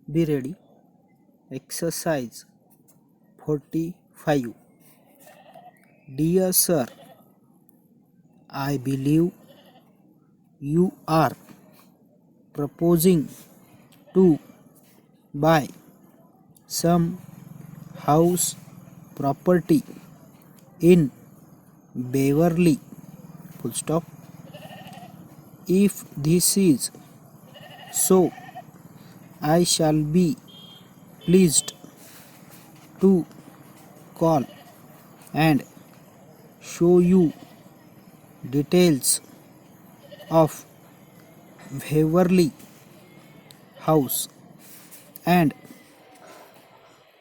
Be ready. Exercise 45. Dear sir, I believe you are proposing to buy some house property in Beverly. Full stop. If this is so, I shall be pleased to call and show you details of Beverly House and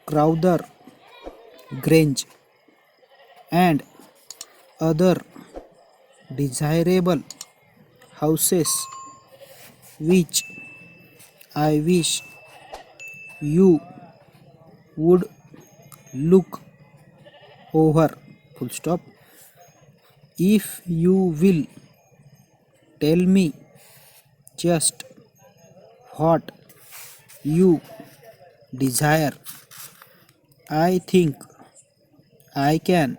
Crowther Grange and other desirable houses which I wish you would look over. Full stop. If you will tell me just what you desire, I think I can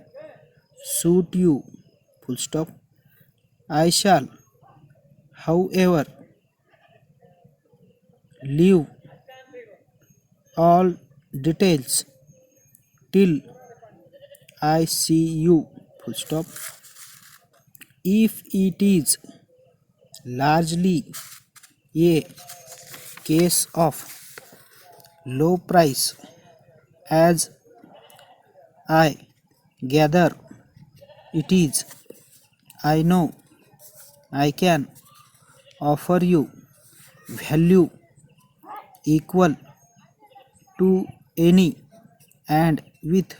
suit you. Full stop. I shall, however, leave all details till I see you. Full stop. If it is largely a case of low price, as I gather it is, I know I can offer you value equal to any, and with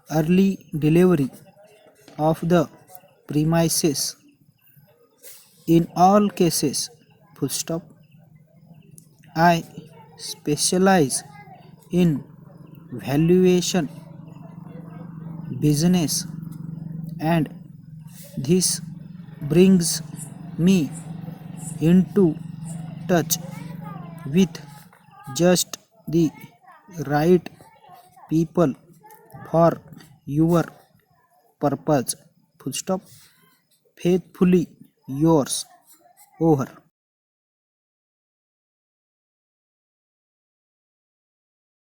early delivery of the premises in all cases. Full stop. I specialize in valuation business, and this brings me into touch with just the right people for your purpose. Full stop. Faithfully yours. Over.